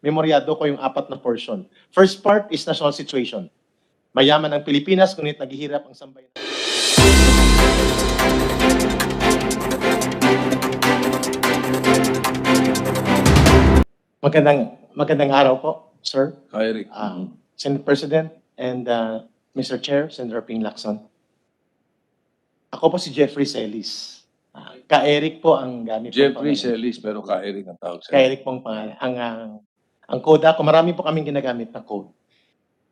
Memoryado ko yung 4 na portion. First part is national situation. Mayaman ang Pilipinas, ngunit naghihirap ang sambayan. Magandang araw po, sir. Hi, Rick. Senate President and Mr. Chair, Senator Ping Lacson. Ako po si Jeffrey Celis. Ka-Eric po ang gamit. Jeffrey Celis, pero ka-Eric ang tawag sa'yo. Ka-Eric pong pangalan. Ang code ako, marami po kaming ginagamit na code.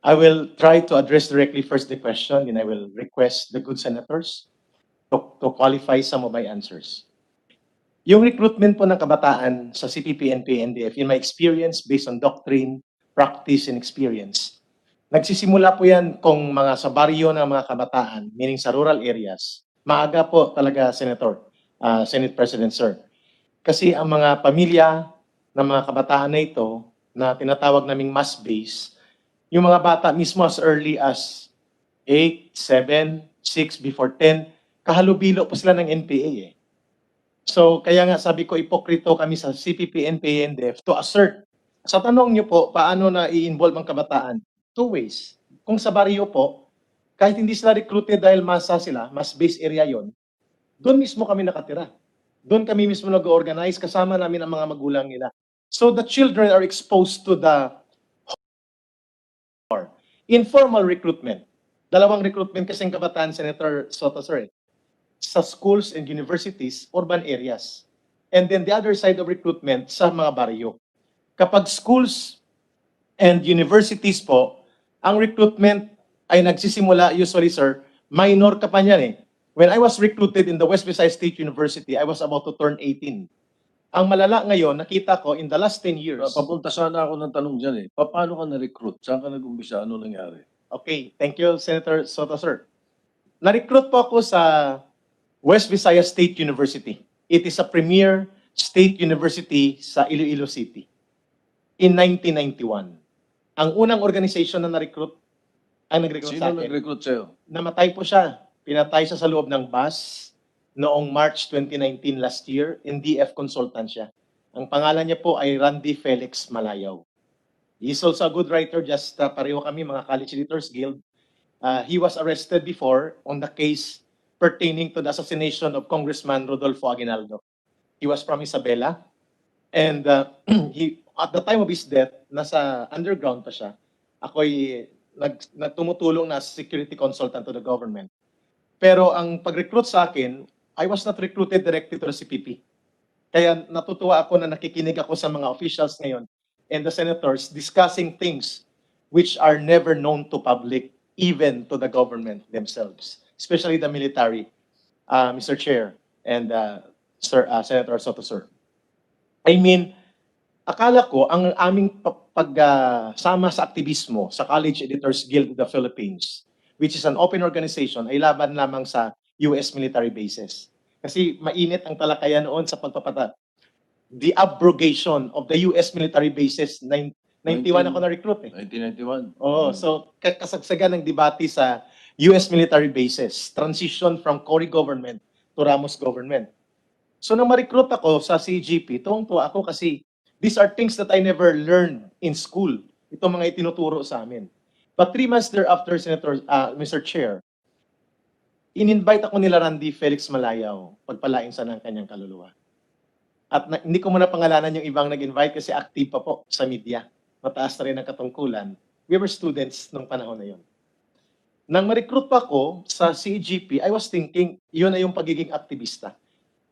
I will try to address directly first the question, and I will request the good senators to qualify some of my answers. Yung recruitment po ng kabataan sa Cpp-Npa, NDF, in my experience, based on doctrine, practice, and experience, nagsisimula po yan kung mga sa baryo ng mga kabataan, meaning sa rural areas. Maaga po talaga, Senator, Senate President, sir. Kasi ang mga pamilya ng mga kabataan na ito, na tinatawag naming mass base, yung mga bata mismo as early as 8, 7, 6, before 10, kahalubilo po sila ng NPA eh. So, kaya nga sabi ko, ipokrito kami sa CPP-Npa, NDF to assert. Sa tanong niyo po, paano na i-involve ang kabataan? 2 ways. Kung sa baryo po, kahit hindi sila recruited dahil masa sila, mass base area yon, doon mismo kami nakatira. Doon kami mismo nag-organize, kasama namin ang mga magulang nila. So the children are exposed to the informal recruitment. Dalawang recruitment kasi ang kabataan, Sen.Sotto, sir, sa schools and universities, urban areas. And then the other side of recruitment sa mga baryo. Kapag schools and universities po, ang recruitment ay nagsisimula usually, sir, minor ka pa niyan eh. When I was recruited in the West Visayas State University, I was about to turn 18. Ang malala ngayon, nakita ko in the last 10 years. Papunta sana ako ng tanong dyan eh. Paano ka na-recruit? Saan ka nag-umpisa? Ano nangyari? Okay, thank you, Senator Soto, sir. Na-recruit po ako sa West Visayas State University. It is a premier state university sa Iloilo City in 1991. Ang unang organization na na-recruit, ang nag-recruit sa Sino akin. nag-recruit sa'yo? Namatay po siya. Pinatay siya sa loob ng bus noong March 2019 last year. NDF consultant siya. Ang pangalan niya po ay Randy Felix Malayaw. He's also a good writer, just pareho kami, mga College Editors Guild. He was arrested before on the case pertaining to the assassination of Congressman Rodolfo Aguinaldo. He was from Isabela. And he, at the time of his death, nasa underground pa siya. Ako'y nagtumutulong na security consultant to the government. Pero ang pag-recruit sa akin, I was not recruited directly to the CPP. Kaya natutuwa ako na nakikinig ako sa mga officials ngayon and the senators discussing things which are never known to public, even to the government themselves, especially the military, Mr. Chair and Senator Soto, sir. I mean, akala ko ang aming pagsama sa aktivismo sa College Editors Guild of the Philippines, which is an open organization, ay laban lamang sa US military bases. Kasi mainit ang talakayan noon sa pagpapata. The abrogation of the US military bases, 91 ako na-recruit eh. 1991. Oo, so kasagsagan ng debate sa US military bases, transition from Cory government to Ramos government. So nang ma-recruit ako sa CGP, tuwang-tuwa ako kasi these are things that I never learned in school. Ito mga itinuturo sa amin. But 3 months thereafter, Senator, Mr. Chair, in-invite ako nila Randy Felix Malayaw, pagpalain sa ng kanyang kaluluwa. At hindi ko muna pangalanan yung ibang nag-invite kasi active pa po sa media. Mataas na rin ang katungkulan. We were students nung panahon na yun. Nang ma-recruit pa ako sa CGP, I was thinking, yun na yung pagiging aktivista.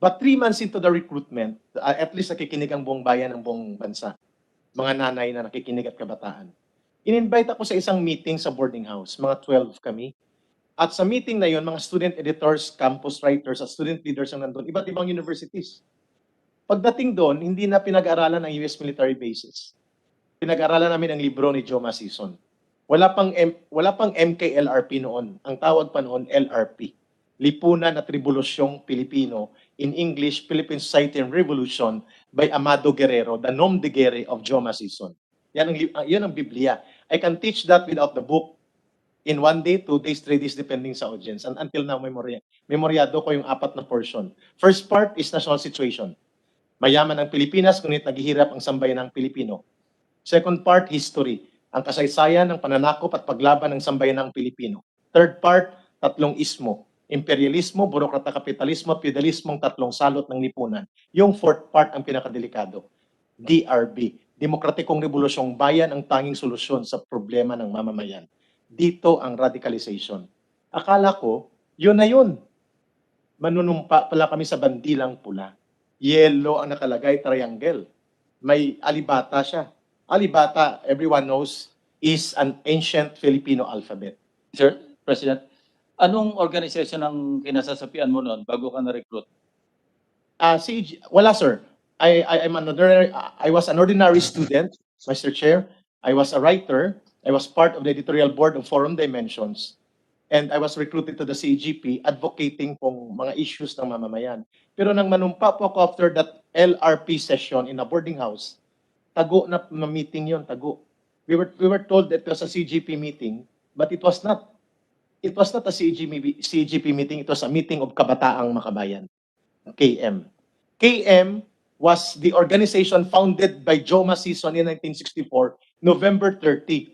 But 3 months into the recruitment, at least nakikinig ang buong bayan, ang buong bansa. Mga nanay na nakikinig at kabataan. In-invite ako sa isang meeting sa boarding house, mga 12 kami. At sa meeting na yon, mga student editors, campus writers, at student leaders ang nandun, iba't ibang universities. Pagdating doon, hindi na pinag-aralan ang US military bases. Pinag-aralan namin ang libro ni Joe Masison. Wala pang MKLRP noon. Ang tawag pa noon, LRP. Lipunan at Rebolusyong Pilipino, in English, Philippine Society and Revolution by Amado Guerrero, the nom de guerre of Joe Masison. Yan ang Biblia. I can teach that without the book in 1 day, 2 days, 3 days, depending sa audience. And until now, memoryado ko yung 4 na portion. First part is national situation. Mayaman ang Pilipinas, ngunit naghihirap ang sambayan ng Pilipino. Second part, history. Ang kasaysayan ng pananakop at paglaban ng sambayanang Pilipino. Third part, tatlong ismo. Imperialismo, burokrata kapitalismo, feudalismong tatlong salot ng lipunan. Yung fourth part ang pinakadelikado. DRB, Demokratikong Rebolusyong Bayan ang tanging solusyon sa problema ng mamamayan. Dito ang radicalization. Akala ko, yun na yun. Manunumpa pala kami sa bandilang pula. Yellow ang nakalagay, triangle. May alibata siya. Alibata, everyone knows, is an ancient Filipino alphabet. Sir President, anong organization ang kinasasapian mo noon bago ka na-recruit? Wala sir. I was an ordinary student, Mr. Chair. I was a writer. I was part of the editorial board of Forum Dimensions. And I was recruited to the CGP advocating pong mga issues ng mamamayan. Pero nang manumpa po ako after that LRP session in a boarding house, tago na meeting yon, tago. We were told that it was a CGP meeting, but it was not. It was not a CGP meeting, it was a meeting of Kabataang Makabayan, KM. KM was the organization founded by Joma Sison in 1964, November 30,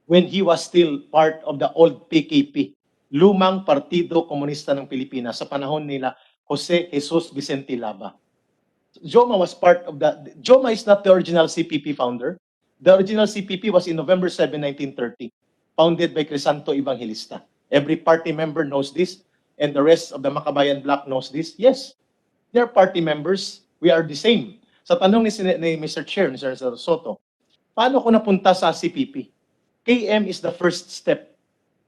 when he was still part of the old PKP, lumang Partido Komunista ng Pilipinas sa panahon nila Jose Jesus Vicente Lava. Joma was part of Joma is not the original CPP founder. The original CPP was in November 7, 1930, founded by Crisanto Evangelista. Every party member knows this, and the rest of the Makabayan bloc knows this. Yes, they're party members. We are the same. Sa tanong ni Mr. Chair, ni Sen.Sotto, paano ko napunta sa CPP? KM is the first step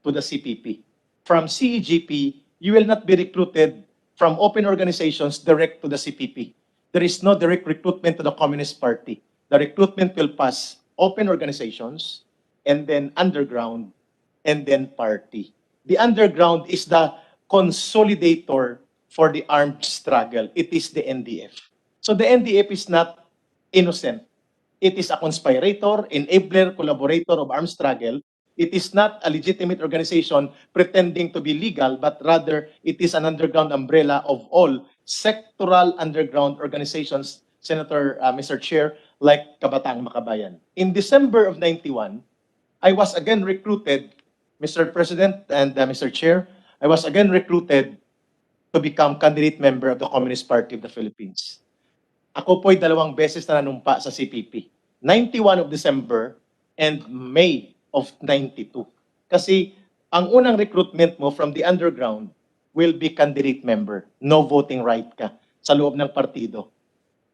to the CPP. From CEGP, you will not be recruited from open organizations direct to the CPP. There is no direct recruitment to the Communist Party. The recruitment will pass open organizations, and then underground, and then party. The underground is the consolidator for the armed struggle. It is the NDF. So the NDF is not innocent. It is a conspirator, enabler, collaborator of armed struggle. It is not a legitimate organization pretending to be legal, but rather it is an underground umbrella of all sectoral underground organizations, Mr. Chair, like Kabataang Makabayan. In December of 91, I was again recruited, Mr. President and Mr. Chair, I was again recruited to become candidate member of the Communist Party of the Philippines. Ako po'y 2 beses na nanumpa sa CPP. 91 of December and May of 92. Kasi ang unang recruitment mo from the underground will be candidate member. No voting right ka sa loob ng partido.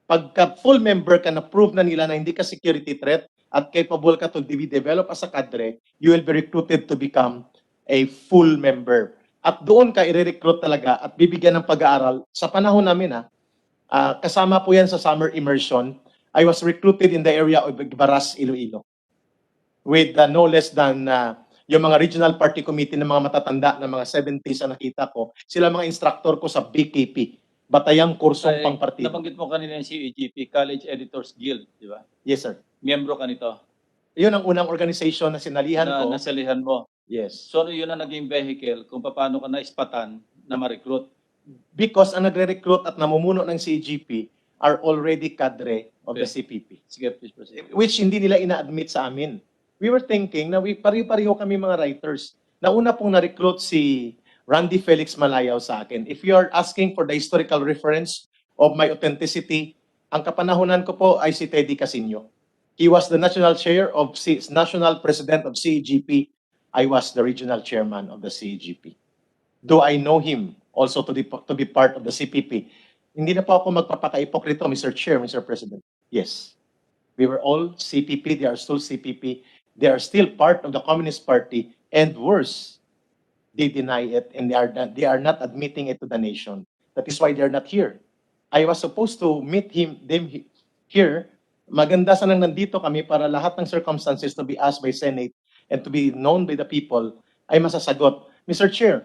Pagka full member ka, na-prove na nila na hindi ka security threat at capable ka to be developed as a cadre, you will be recruited to become a full member. At doon ka i-recruit talaga at bibigyan ng pag-aaral. Sa panahon namin, kasama po yan sa summer immersion. I was recruited in the area of Baras, Iloilo. With no less than yung mga regional party committee ng mga matatanda na mga 70s na nakita ko, sila mga instructor ko sa BKP, Batayang Kursong Pangpartido. Nabanggit mo kanina yung CEGP, College Editors Guild, di ba? Yes, sir. Miyembro ka nito? Yun ang unang organization na sinalihan ko. Nasalihan mo? Yes. So yun ang naging vehicle kung paano ka naispatan na ma-recruit? Because ang nagre-recruit at namumuno ng CGP are already cadre of the CPP. Sige, please proceed. Which hindi nila ina-admit sa amin. We were thinking na pari-pareho kami mga writers. Nauna pong na-recruit si Randy Felix Malayao sa akin. If you are asking for the historical reference of my authenticity, ang kapanahunan ko po ay si Teddy Casino. He was the national national president of CEGP. I was the regional chairman of the CEGP. Do I know him also to be part of the CPP? Hindi na po ako magpapaka-ipokrito, Mr. Chair, Mr. President. Yes. We were all CPP. They are still CPP. They are still part of the Communist Party. And worse, they deny it and they are not admitting it to the nation. That is why they are not here. I was supposed to meet them here. Maganda sanang nandito kami para lahat ng circumstances to be asked by Senate and to be known by the people ay masasagot. Mr. Chair,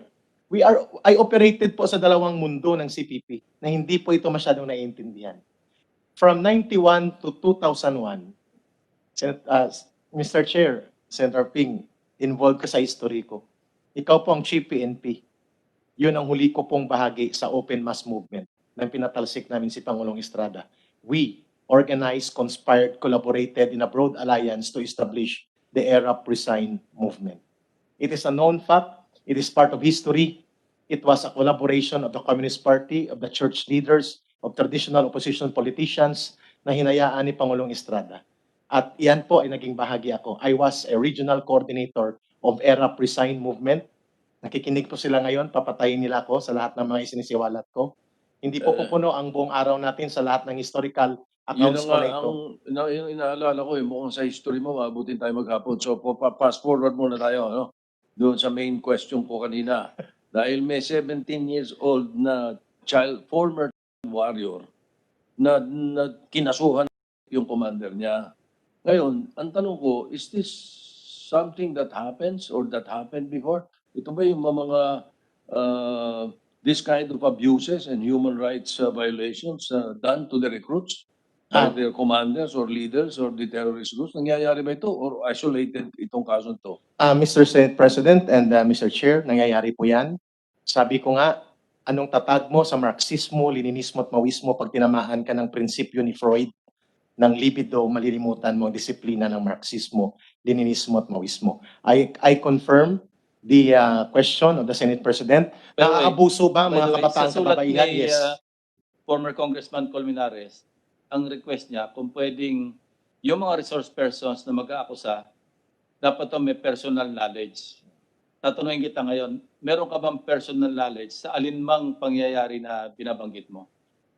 I operated po sa dalawang mundo ng CPP na hindi po ito masyadong naiintindihan. From 91 to 2001, Mr. Chair, Senator Ping, involved ka sa history ko. Ikaw po ang Cpp-Npa. Yun ang huli ko pong bahagi sa open mass movement na pinatalsik namin si Pangulong Estrada. We organized, conspired, collaborated in a broad alliance to establish the Harap Resign movement. It is a known fact. It is part of history. It was a collaboration of the Communist Party, of the church leaders, of traditional opposition politicians na hinayaan ni Pangulong Estrada. At iyan po ay naging bahagi ako. I was a regional coordinator of Harap Resign movement. Nakikinig po sila ngayon, papatayin nila ako sa lahat ng mga isinisiwalat ko. Hindi po pupuno ang buong araw natin sa lahat ng historical Yun accounts ang ko na ito. yung inaalala ko, mukhang sa history mo, maabutin tayo maghapon. So, fast forward muna tayo, ano? Doon sa main question ko kanina. Dahil may 17 years old na former warrior na kinasuhan yung commander niya. Ngayon, ang tanong ko, is this something that happens or that happened before? Ito ba yung mga this kind of abuses and human rights violations done to the recruits by their commanders or leaders or the terrorist groups? Nangyayari ba ito or isolated itong kaso to? Mr. Senate President and Mr. Chair, nangyayari po yan. Sabi ko nga, anong tatag mo sa Marxismo, Leninismo at Maoismo pag tinamaan ka ng prinsipyo ni Freud ng libido, malilimutan mo ang disiplina ng Marxismo, Leninismo at Maoismo. I confirm the question of the Senate President. Naaabuso ba ang By mga the way, kabataan sa sulat kababaihan? ni Yes. former Congressman Colmenares, ang request niya kung pwedeng yung mga resource persons na mag-aakusa, dapat may personal knowledge. Tatanungin kita ngayon, meron ka bang personal knowledge sa alinmang pangyayari na binabanggit mo?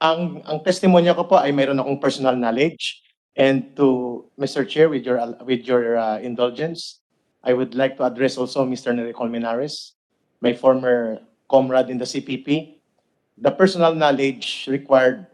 Ang testimonya ko po ay mayroon akong personal knowledge. And to Mr. Chair, with your indulgence, I would like to address also Mr. Nery Colmenares, my former comrade in the CPP. The personal knowledge required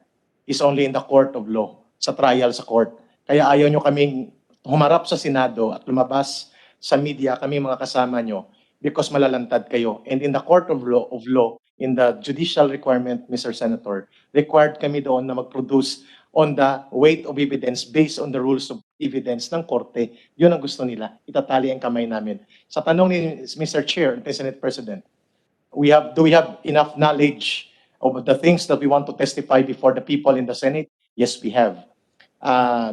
is only in the court of law, sa trial sa court. Kaya ayaw nyo kaming humarap sa Senado at lumabas sa media, kami mga kasama nyo, because malalantad kayo. And in the court of law, in the judicial requirement, Mr. Senator, required kami doon na mag-produce on the weight of evidence based on the rules of evidence ng korte. Yun ang gusto nila. Itatali ang kamay namin. Sa tanong ni Mr. Chair, the Senate President, do we have enough knowledge of the things that we want to testify before the people in the Senate? Yes, we have.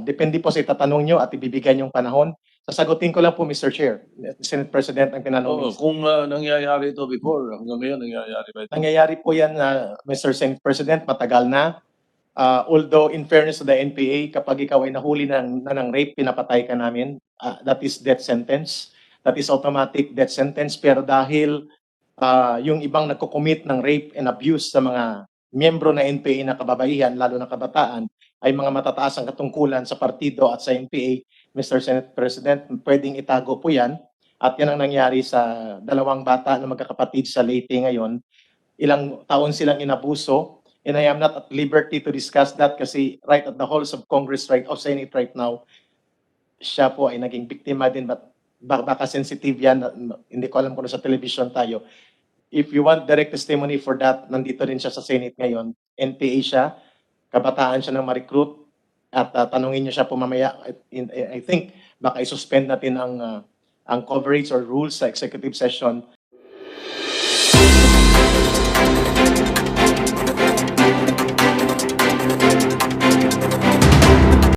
Depende po sa itatanong nyo at ibibigay yung panahon. Sasagutin ko lang po, Mr. Chair, Senate President, ang tinanong. Kung nangyayari ito before, hanggang ngayon nangyayari ba ito? Nangyayari po yan, Mr. Senate President, matagal na. Although in fairness to the NPA, kapag ikaw ay nahuli ng rape, pinapatay ka namin. That is death sentence. That is automatic death sentence. Pero dahil yung ibang nagko-commit ng rape and abuse sa mga miyembro na NPA na kababaihan, lalo na kabataan, ay mga matataas ang katungkulan sa partido at sa NPA, Mr. Senate President, pwedeng itago po yan. At yan ang nangyari sa dalawang bata na magkakapatid sa Leyte ngayon. Ilang taon silang inabuso. And I am not at liberty to discuss that kasi right at the halls of Congress, Senate right now, siya po ay naging biktima din. But baka sensitive yan. Hindi ko alam kung sa television tayo. If you want direct testimony for that, nandito rin siya sa Senate ngayon. NPA siya. Kabataan siya ng ma-recruit. At tanungin niyo siya po mamaya. I think baka i-suspend natin ang coverage or rules sa executive session